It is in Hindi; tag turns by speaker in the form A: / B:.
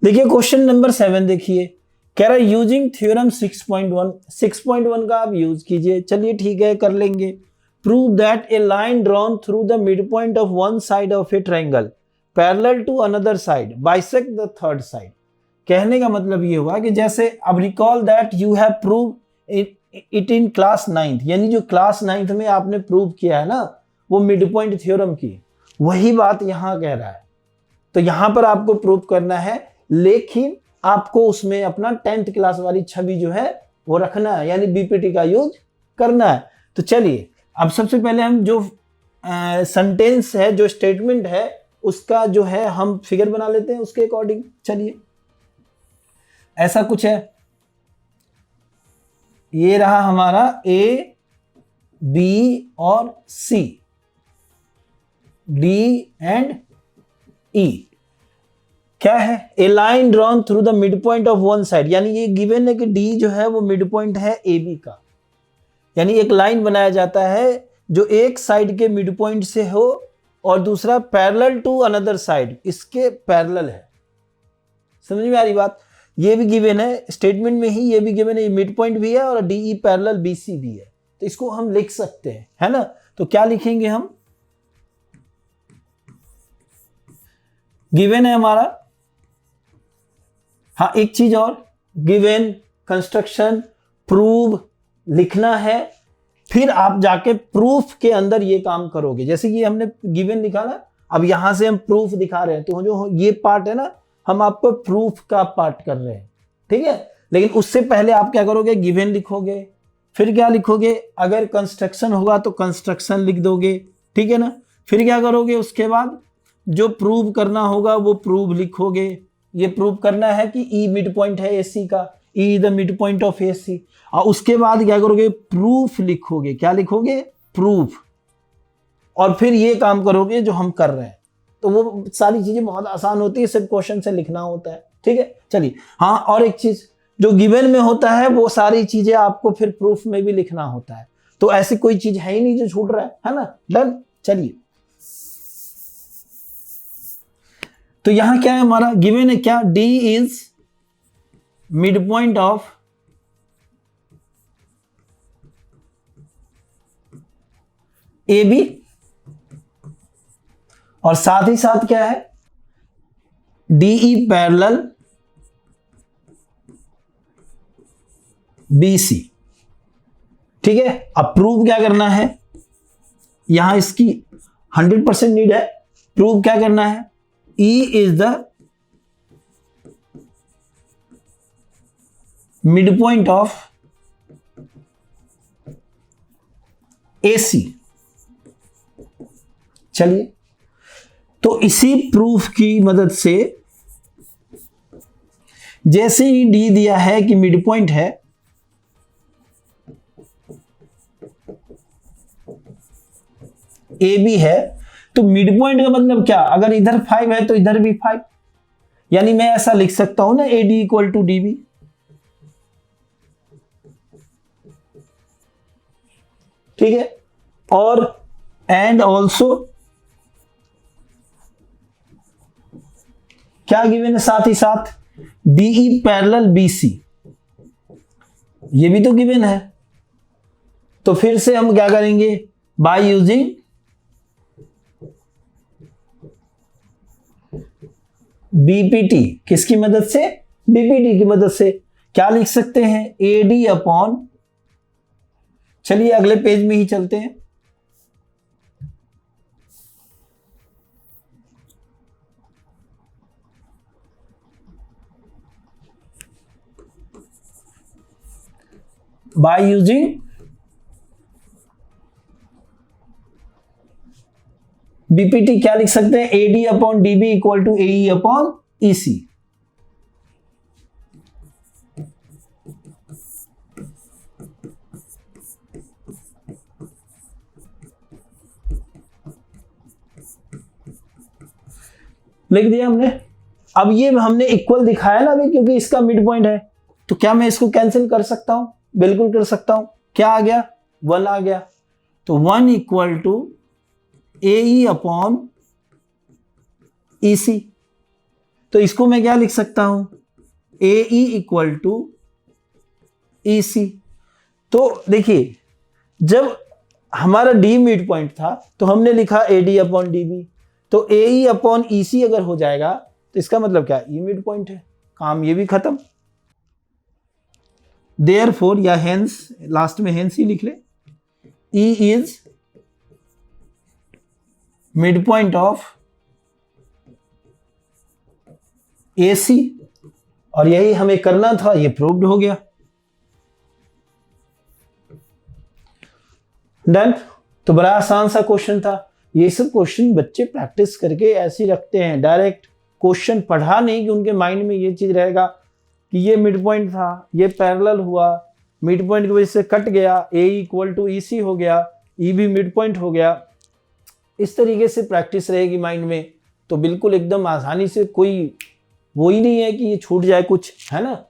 A: देखिए क्वेश्चन नंबर 7 देखिए, कह रहा है यूजिंग थ्योरम 6.1 का आप यूज कीजिए। चलिए ठीक है, कर लेंगे। Prove that a line drawn through the mid point of one side of a triangle parallel to another side bisect the third side. कहने का मतलब ये हुआ कि जैसे अब recall that you have prove it in class 9th, यानी जो क्लास 9th में आपने प्रूव किया है ना वो मिड पॉइंट थ्योरम की, वही बात यहां कह रहा है। तो यहां पर आपको प्रूव करना है, लेकिन आपको उसमें अपना 10th क्लास वाली छवि जो है वो रखना है, यानी बीपीटी का यूज करना है। तो चलिए अब सबसे पहले हम जो सेंटेंस है, जो स्टेटमेंट है, उसका जो है हम फिगर बना लेते हैं उसके अकॉर्डिंग। चलिए ऐसा कुछ है, ये रहा हमारा ए बी और सी, डी एंड ई। क्या है? A line drawn through the mid point of one side, यानी ये गिवन है कि डी जो है वो मिड पॉइंट है ए बी का, यानी एक लाइन बनाया जाता है जो एक साइड के मिड पॉइंट से हो और दूसरा पैरेलल टू अनदर साइड, इसके पैरेलल है। समझ में आ रही बात? ये भी गिवन है स्टेटमेंट में ही, ये भी गिवन है, मिड पॉइंट भी है और डीई पैरेलल बीसी भी है। तो इसको हम लिख सकते हैं, है ना? तो क्या लिखेंगे हम? गिवन है हमारा, हाँ एक चीज और, गिवन कंस्ट्रक्शन प्रूव लिखना है, फिर आप जाके प्रूफ के अंदर ये काम करोगे। जैसे कि हमने गिवन लिखा ना, अब यहां से हम प्रूफ दिखा रहे हैं, तो जो ये पार्ट है ना, हम आपको प्रूफ का पार्ट कर रहे हैं, ठीक है? लेकिन उससे पहले आप क्या करोगे? गिवन लिखोगे, फिर क्या लिखोगे? अगर कंस्ट्रक्शन होगा तो कंस्ट्रक्शन लिख दोगे, ठीक है ना? फिर क्या करोगे? उसके बाद जो प्रूव करना होगा वो प्रूव लिखोगे। ये प्रूव करना है कि ई मिड पॉइंट है एसी का, E the mid point of AC. और उसके बाद क्या करोगे? प्रूफ लिखोगे। क्या लिखोगे? प्रूफ। और फिर ये काम करोगे जो हम कर रहे हैं। तो वो सारी चीजें बहुत आसान होती है, सिर्फ क्वेश्चन से लिखना होता है, ठीक है? चलिए, हाँ और एक चीज, जो गिवन में होता है वो सारी चीजें आपको फिर प्रूफ में भी लिखना होता है। तो ऐसी कोई चीज है ही नहीं जो छूट रहा है ना? डन। चलिए, तो यहां क्या है हमारा? गिवन है क्या? D is mid point of A B, और साथ ही साथ क्या है? डीई पैरेलल बी सी, ठीक है? अब प्रूव क्या करना है? यहां इसकी 100% नीड है। प्रूव क्या करना है? E is the midpoint of AC। चलिए, तो इसी प्रूफ की मदद से जैसे ही डी दिया है कि मिड पॉइंट है, ए बी है, तो मिड पॉइंट का मतलब क्या? अगर इधर 5 है तो इधर भी 5, यानी मैं ऐसा लिख सकता हूं ना, A D equal to D B, ठीक है? और एंड ऑल्सो क्या गिवन है साथ ही साथ? डीई पैरेलल बीसी, ये भी तो गिवन है। तो फिर से हम क्या करेंगे? बाय यूजिंग बीपीटी, किसकी मदद से? बीपीटी की मदद से। क्या लिख सकते हैं? एडी अपॉन, चलिए अगले पेज में ही चलते हैं। बाय यूजिंग बीपीटी क्या लिख सकते हैं? AD upon DB equal to AE upon EC. लिख दिया हमने। अब ये हमने इक्वल दिखाया ना अभी, क्योंकि इसका मिड पॉइंट है, तो क्या मैं इसको कैंसिल कर सकता हूं? बिल्कुल कर सकता हूं। क्या आ गया? 1 आ गया। तो 1 equal to A upon EC. तो इसको मैं क्या लिख सकता हूं, ए ई इक्वल टू ई सी। तो देखिए जब हमारा डी मिड पॉइंट था तो हमने लिखा A D upon D B, तो ए ई अपॉन ई सी अगर हो जाएगा तो इसका मतलब क्या, ई मिड पॉइंट है, काम ये भी खत्म। देयरफॉर या हेंस, लास्ट में हेंस ही लिख ले, E is mid point of A C, और यही हमें करना था, ये प्रूव्ड हो गया। डन। तो बड़ा आसान सा क्वेश्चन था। ये सब क्वेश्चन बच्चे प्रैक्टिस करके ऐसे रखते हैं, डायरेक्ट क्वेश्चन पढ़ा नहीं कि उनके माइंड में ये चीज रहेगा कि ये मिड पॉइंट था, ये पैरेलल हुआ, मिड पॉइंट की वजह से कट गया, ए इक्वल टू ई सी हो गया, ई भी मिड पॉइंट हो गया। इस तरीके से प्रैक्टिस रहेगी माइंड में तो बिल्कुल एकदम आसानी से, कोई वो ही नहीं है कि ये छूट जाए कुछ, है ना।